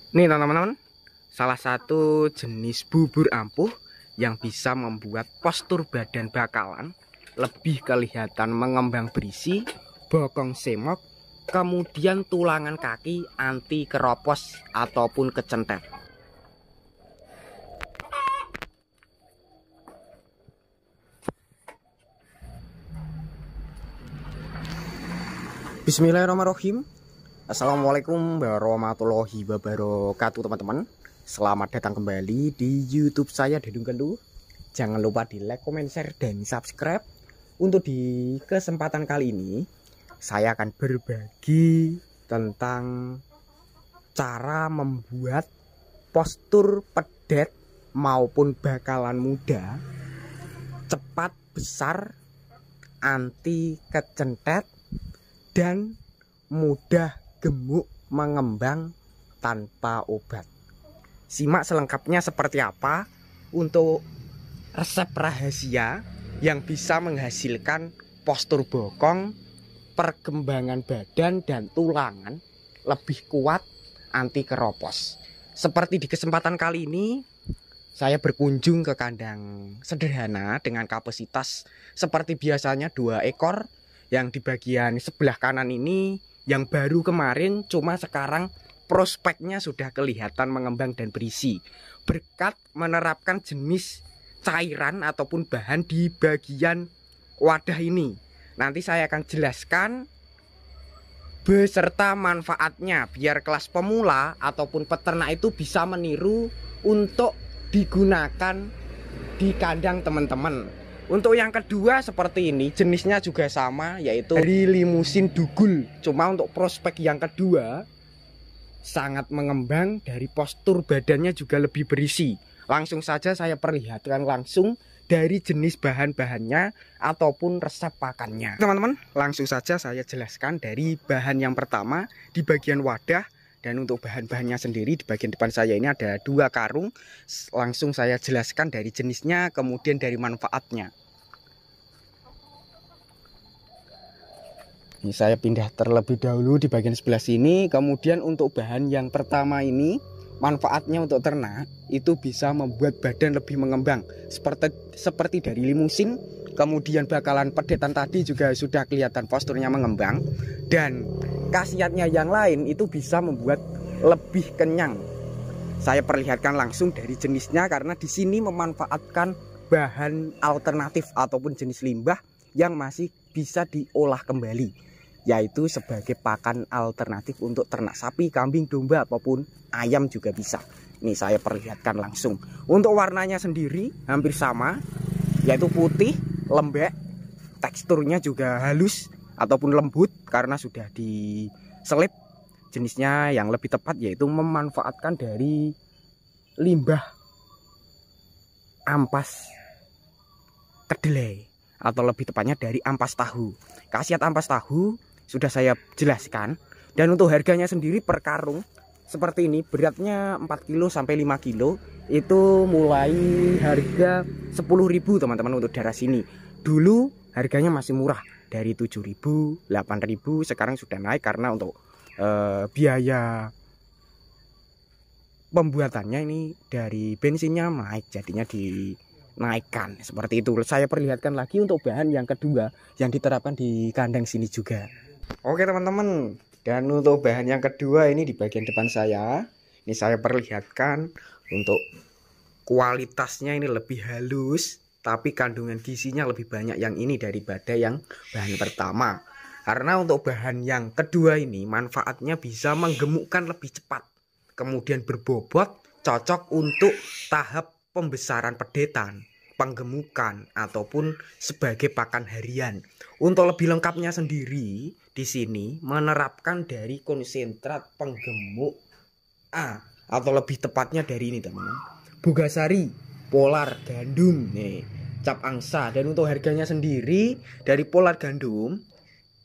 Nih teman-teman, salah satu jenis bubur ampuh yang bisa membuat postur badan bakalan lebih kelihatan mengembang berisi, bokong semok, kemudian tulangan kaki anti keropos ataupun kecentet. Bismillahirrahmanirrahim. Assalamualaikum warahmatullahi wabarakatuh teman-teman. Selamat datang kembali di YouTube saya Dedung Keluh. Jangan lupa di like, comment, share, dan subscribe. Untuk di kesempatan kali ini saya akan berbagi tentang cara membuat postur pedet maupun bakalan muda cepat besar, anti kecentet, dan mudah gemuk mengembang tanpa obat. Simak selengkapnya seperti apa untuk resep rahasia yang bisa menghasilkan postur bokong, perkembangan badan dan tulangan lebih kuat, anti keropos. Seperti di kesempatan kali ini saya berkunjung ke kandang sederhana dengan kapasitas seperti biasanya 2 ekor, yang di bagian sebelah kanan ini yang baru kemarin, cuma sekarang prospeknya sudah kelihatan mengembang dan berisi berkat menerapkan jenis cairan ataupun bahan di bagian wadah ini. Nanti saya akan jelaskan beserta manfaatnya biar kelas pemula ataupun peternak itu bisa meniru untuk digunakan di kandang teman-teman. Untuk yang kedua seperti ini, jenisnya juga sama, yaitu dari limusin dugul. Cuma untuk prospek yang kedua sangat mengembang, dari postur badannya juga lebih berisi. Langsung saja saya perlihatkan langsung dari jenis bahan-bahannya ataupun resep pakannya. Teman-teman, langsung saja saya jelaskan dari bahan yang pertama di bagian wadah. Dan untuk bahan-bahannya sendiri di bagian depan saya ini ada 2 karung. Langsung saya jelaskan dari jenisnya, kemudian dari manfaatnya. Ini saya pindah terlebih dahulu di bagian sebelah sini. Kemudian untuk bahan yang pertama ini, manfaatnya untuk ternak itu bisa membuat badan lebih mengembang. Seperti dari limusin, kemudian bakalan pedetan tadi juga sudah kelihatan posturnya mengembang. Dan khasiatnya yang lain itu bisa membuat lebih kenyang. Saya perlihatkan langsung dari jenisnya karena di sini memanfaatkan bahan alternatif ataupun jenis limbah yang masih bisa diolah kembali, yaitu sebagai pakan alternatif untuk ternak sapi, kambing, domba ataupun ayam juga bisa. Ini saya perlihatkan langsung. Untuk warnanya sendiri hampir sama, yaitu putih, lembek, teksturnya juga halus ataupun lembut karena sudah diselip. Jenisnya yang lebih tepat yaitu memanfaatkan dari limbah ampas kedelai, atau lebih tepatnya dari ampas tahu. Khasiat ampas tahu sudah saya jelaskan. Dan untuk harganya sendiri per karung seperti ini, beratnya 4 kilo sampai 5 kilo, itu mulai harga 10.000 teman-teman untuk daerah sini. Dulu harganya masih murah, dari 7.000, 8.000, sekarang sudah naik karena untuk biaya pembuatannya ini dari bensinnya naik, jadinya dinaikkan seperti itu. Saya perlihatkan lagi untuk bahan yang kedua yang diterapkan di kandang sini juga. Oke teman-teman, dan untuk bahan yang kedua ini di bagian depan saya, ini saya perlihatkan untuk kualitasnya ini lebih halus, tapi kandungan gizinya lebih banyak yang ini daripada yang bahan pertama. Karena untuk bahan yang kedua ini manfaatnya bisa menggemukkan lebih cepat, kemudian berbobot, cocok untuk tahap pembesaran pedetan, penggemukan ataupun sebagai pakan harian. Untuk lebih lengkapnya sendiri di sini menerapkan dari konsentrat penggemuk A, atau lebih tepatnya dari ini teman-teman, Bogasari, Polar Gandum, nih, cap angsa. Dan untuk harganya sendiri dari Polar Gandum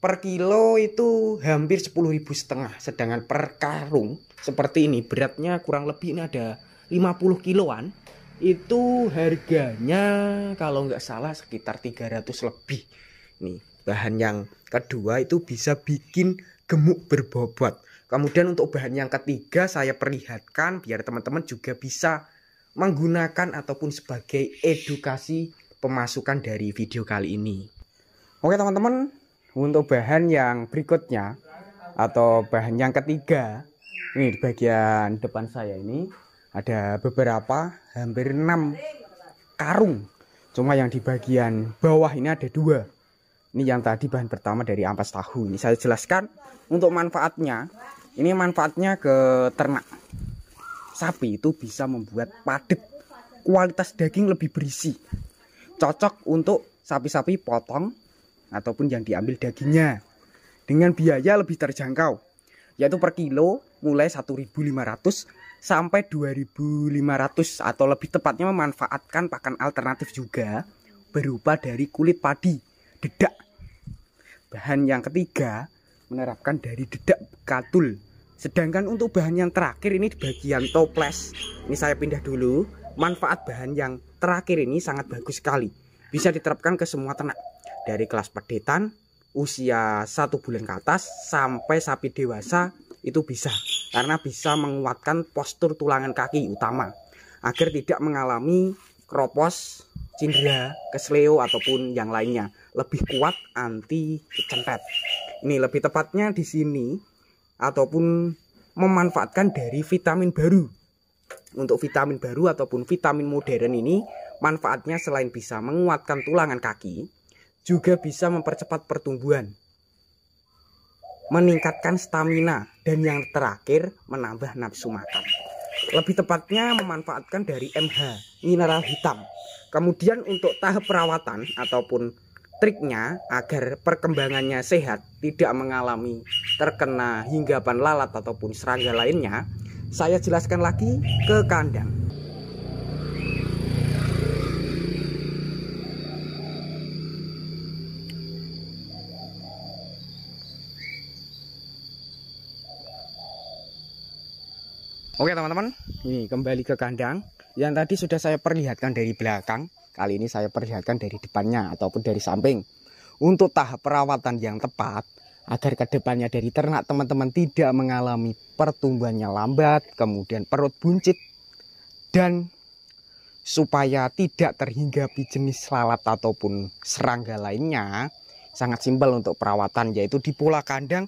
per kilo itu hampir 10.500, sedangkan per karung seperti ini beratnya kurang lebih ini ada 50 kiloan, itu harganya kalau nggak salah sekitar 300 lebih. Nih, bahan yang kedua itu bisa bikin gemuk berbobot. Kemudian untuk bahan yang ketiga saya perlihatkan biar teman-teman juga bisa menggunakan ataupun sebagai edukasi pemasukan dari video kali ini. Oke teman-teman, untuk bahan yang berikutnya atau bahan yang ketiga, ini di bagian depan saya ini ada beberapa, hampir 6 karung. Cuma yang di bagian bawah ini ada 2. Ini yang tadi bahan pertama dari ampas tahu. Ini saya jelaskan untuk manfaatnya. Ini manfaatnya ke ternak. Sapi itu bisa membuat padat, kualitas daging lebih berisi. Cocok untuk sapi-sapi potong ataupun yang diambil dagingnya. Dengan biaya lebih terjangkau, yaitu per kilo mulai 1.500 sampai 2.500 atau lebih tepatnya memanfaatkan pakan alternatif juga berupa dari kulit padi, dedak. Bahan yang ketiga menerapkan dari dedak katul. Sedangkan untuk bahan yang terakhir ini di bagian toples. Ini saya pindah dulu. Manfaat bahan yang terakhir ini sangat bagus sekali. Bisa diterapkan ke semua ternak. Dari kelas pedetan, usia 1 bulan ke atas sampai sapi dewasa itu bisa. Karena bisa menguatkan postur tulangan kaki utama. Agar tidak mengalami kropos, cindera, kesleo ataupun yang lainnya. Lebih kuat anti kecentet. Ini lebih tepatnya di sini ataupun memanfaatkan dari vitamin baru. Untuk vitamin baru ataupun vitamin modern ini manfaatnya selain bisa menguatkan tulangan kaki, juga bisa mempercepat pertumbuhan, meningkatkan stamina, dan yang terakhir menambah nafsu makan. Lebih tepatnya memanfaatkan dari MH, mineral hitam. Kemudian untuk tahap perawatan ataupun triknya agar perkembangannya sehat, tidak mengalami terkena hinggapan lalat ataupun serangga lainnya, saya jelaskan lagi ke kandang. Oke teman-teman, ini kembali ke kandang. Yang tadi sudah saya perlihatkan dari belakang. Kali ini saya perlihatkan dari depannya ataupun dari samping. Untuk tahap perawatan yang tepat, agar kedepannya dari ternak teman-teman tidak mengalami pertumbuhannya lambat, kemudian perut buncit, dan supaya tidak terhinggapi jenis lalat ataupun serangga lainnya, sangat simpel untuk perawatan, yaitu di pola kandang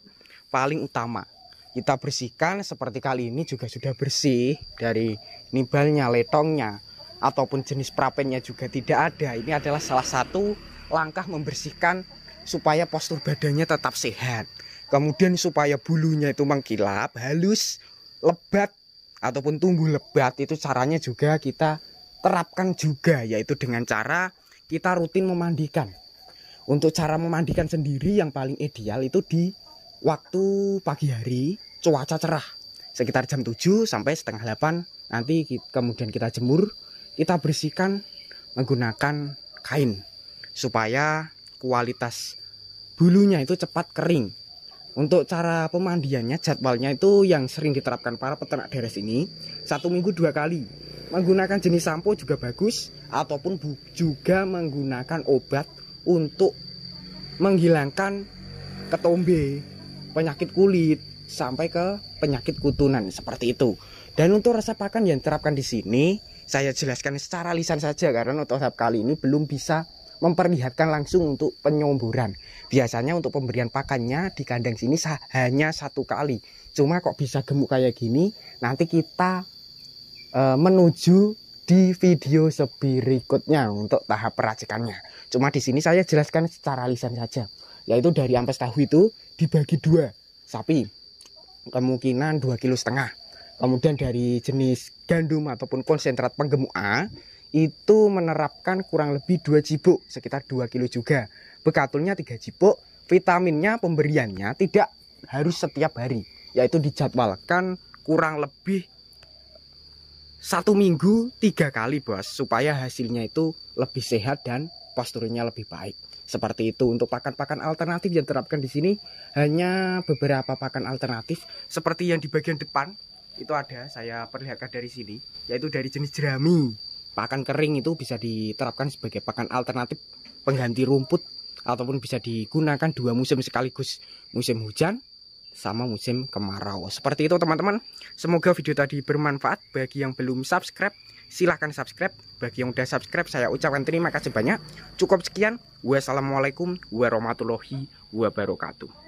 paling utama. Kita bersihkan seperti kali ini juga sudah bersih dari nibalnya, letongnya, ataupun jenis prapennya juga tidak ada. Ini adalah salah satu langkah membersihkan supaya postur badannya tetap sehat. Kemudian supaya bulunya itu mengkilap, halus, lebat, ataupun tumbuh lebat. Itu caranya juga kita terapkan juga, yaitu dengan cara kita rutin memandikan. Untuk cara memandikan sendiri yang paling ideal itu di waktu pagi hari, cuaca cerah sekitar jam 7 sampai setengah 8. Nanti kemudian kita jemur, kita bersihkan menggunakan kain supaya kualitas bulunya itu cepat kering. Untuk cara pemandiannya, jadwalnya itu yang sering diterapkan para peternak deres ini 1 minggu 2 kali. Menggunakan jenis sampo juga bagus, ataupun juga menggunakan obat untuk menghilangkan ketombe, penyakit kulit, sampai ke penyakit kutunan seperti itu. Dan untuk resep pakan yang diterapkan di sini saya jelaskan secara lisan saja, karena untuk tahap kali ini belum bisa memperlihatkan langsung untuk penyumburan. Biasanya untuk pemberian pakannya di kandang sini hanya 1 kali. Cuma kok bisa gemuk kayak gini, nanti kita menuju di video berikutnya untuk tahap peracikannya. Cuma di sini saya jelaskan secara lisan saja, yaitu dari ampas tahu itu dibagi 2 sapi, kemungkinan 2,5 kg. Kemudian dari jenis gandum ataupun konsentrat penggemuk A itu menerapkan kurang lebih 2 cibuk, sekitar 2 kg juga. Bekatulnya 3 cibuk. Vitaminnya pemberiannya tidak harus setiap hari, yaitu dijadwalkan kurang lebih 1 minggu 3 kali bos, supaya hasilnya itu lebih sehat dan posturnya lebih baik. Seperti itu. Untuk pakan-pakan alternatif yang diterapkan di sini hanya beberapa pakan alternatif seperti yang di bagian depan itu ada, saya perlihatkan dari sini, yaitu dari jenis jerami. Pakan kering itu bisa diterapkan sebagai pakan alternatif pengganti rumput, ataupun bisa digunakan 2 musim sekaligus, musim hujan sama musim kemarau. Seperti itu teman-teman. Semoga video tadi bermanfaat. Bagi yang belum subscribe, silahkan subscribe. Bagi yang udah subscribe, saya ucapkan terima kasih banyak. Cukup sekian. Wassalamualaikum warahmatullahi wabarakatuh.